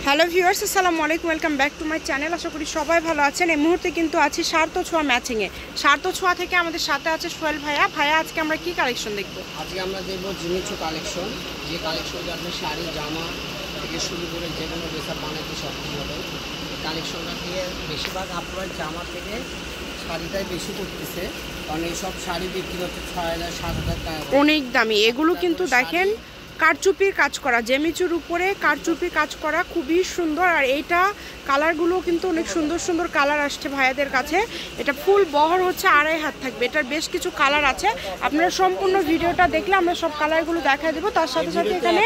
Hello viewers, আসসালামু আলাইকুম, welcome back to my channel. আশা করি সবাই ভালো আছেন। এই মুহূর্তে কিন্তু আছি সার্থ ছোঁয়া ম্যাচিংয়ে। সার্থ ছোঁয়া থেকে আমাদের সাথে আছে সোহেল ভাইয়া। আজকে আমরা কি কালেকশন দেখবো? আজকে আমরা দেখবো জিমিচু কালেকশন, যে কালেকশনটা আপনি শাড়ি জামা থেকে শুরু করে যে কোনো ড্রেস আপ বানাতে সক্ষম হবেন। এই কালেকশনটা থেকে বেশিরভাগ আপনার জামা থেকে শাড়িটাই বেশি করতেছে, কারণ এইসব শাড়ি বিক্রি হচ্ছে 6,000 7,000 টাকা, অনেক দামি। এগুলো কিন্তু দেখেন কারচুপির কাজ করা, জেমিচুর উপরে কারচুপি কাজ করা, খুবই সুন্দর। আর এইটা কালারগুলো কিন্তু অনেক সুন্দর সুন্দর কালার আসছে ভাইয়াদের কাছে। এটা ফুল বহর হচ্ছে 2.5 হাত থাকবে। এটার বেশ কিছু কালার আছে, আপনারা সম্পূর্ণ ভিডিওটা দেখলে আমরা সব কালারগুলো দেখা দেবো। তার সাথে সাথে এখানে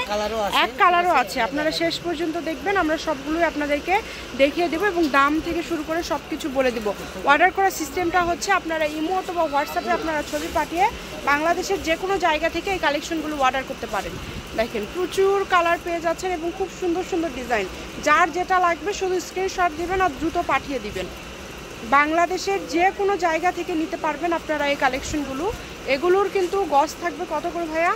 এক কালারও আছে, আপনারা শেষ পর্যন্ত দেখবেন। আমরা সবগুলোই আপনাদেরকে দেখিয়ে দেবো এবং দাম থেকে শুরু করে সব কিছু বলে দেবো। অর্ডার করার সিস্টেমটা হচ্ছে আপনারা ইমো অথবা হোয়াটসঅ্যাপে আপনারা ছবি পাঠিয়ে বাংলাদেশের যে কোনো জায়গা থেকে এই কালেকশনগুলো অর্ডার করতে পারেন। দেখেন প্রচুর কালার পেয়ে যাচ্ছেন এবং খুব সুন্দর সুন্দর ডিজাইন। যার যেটা লাগবে শুধু স্ক্রিনশট দিবেন আর দ্রুত পাঠিয়ে দিবেন। বাংলাদেশের যে কোনো জায়গা থেকে নিতে পারবেন আপনারা এই কালেকশনগুলো। এগুলোর কিন্তু গজ থাকবে কত করে ভাইয়া?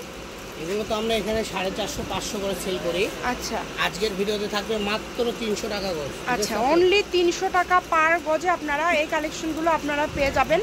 এগুলো তো আমরা এখানে 450 500 করে সেল করি। আচ্ছা, আজকের ভিডিওতে থাকবে মাত্র 300 টাকা গজ। আচ্ছা, অনলি 300 টাকা পার গজে আপনারা এই কালেকশনগুলো আপনারা পেয়ে যাবেন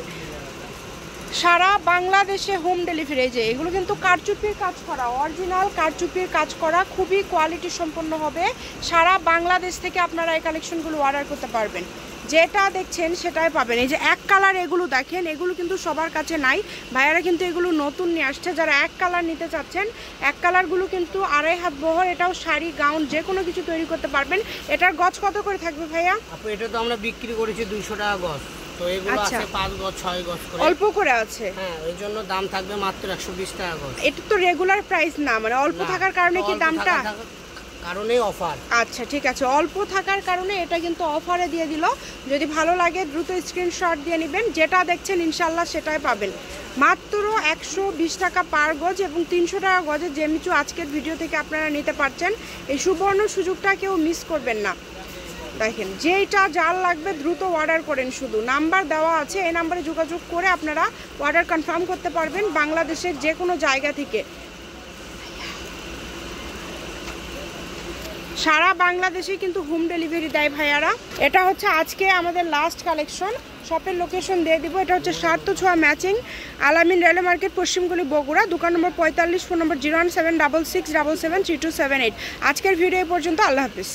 সারা বাংলাদেশে হোম ডেলিভারি। যে এগুলো কিন্তু কারচুপির কাজ করা, অরিজিনাল কারচুপির কাজ করা, খুবই কোয়ালিটি সম্পন্ন হবে। সারা বাংলাদেশ থেকে আপনারা এই কালেকশনগুলো অর্ডার করতে পারবেন। যেটা দেখছেন সেটাই পাবেন। এই যে এক কালার এগুলো দেখেন, এগুলো কিন্তু সবার কাছে নাই। ভাইয়ারা কিন্তু এগুলো নতুন নিয়ে আসছে। যারা এক কালার নিতে চাচ্ছেন, এক কালারগুলো কিন্তু 2.5 হাত বহর। এটাও শাড়ি গাউন যে কোনো কিছু তৈরি করতে পারবেন। এটার গজ কত করে থাকবে ভাইয়া? আপু এটা তো আমরা বিক্রি করেছি 200 টাকা গজ, তো এগুলো আছে 5 গজ 6 গজ করে, অল্প করে আছে। হ্যাঁ, ওই জন্য দাম থাকবে মাত্র 120 টাকা গজ। এটা তো রেগুলার প্রাইস না, মানে অল্প থাকার কারণে কি দামটা? কারণে অফার। আচ্ছা ঠিক আছে, অল্প থাকার কারণে এটা কিন্তু অফারে দিয়ে দিল। যদি ভালো লাগে দ্রুত স্ক্রিনশট দিয়ে নেবেন। যেটা দেখছেন ইনশাল্লাহ সেটাই পাবেন মাত্র 120 টাকা পার গজ এবং 300 টাকা গজে জেমিচু আজকের ভিডিও থেকে আপনারা নিতে পারছেন। এই সুবর্ণ সুযোগটা কেউ মিস করবেন না। দেখেন যেইটা যার লাগবে দ্রুত অর্ডার করেন। শুধু নাম্বার দেওয়া আছে, এই নাম্বারে যোগাযোগ করে আপনারা অর্ডার কনফার্ম করতে পারবেন বাংলাদেশের যে কোনো জায়গা থেকে। সারা বাংলাদেশে কিন্তু হোম ডেলিভারি দেয় ভাইয়ারা। এটা হচ্ছে আজকে আমাদের লাস্ট কালেকশন। শপের লোকেশন দিয়ে দিব। এটা হচ্ছে সার্থ ছোঁয়া ম্যাচিং, আলামিন রেলওয়ে মার্কেট, পশ্চিমগলি, বগুড়া। দোকান নম্বর 45, ফোন নম্বর 01766773278। আজকের ভিডিও পর্যন্ত। আল্লাহ হাফিজ।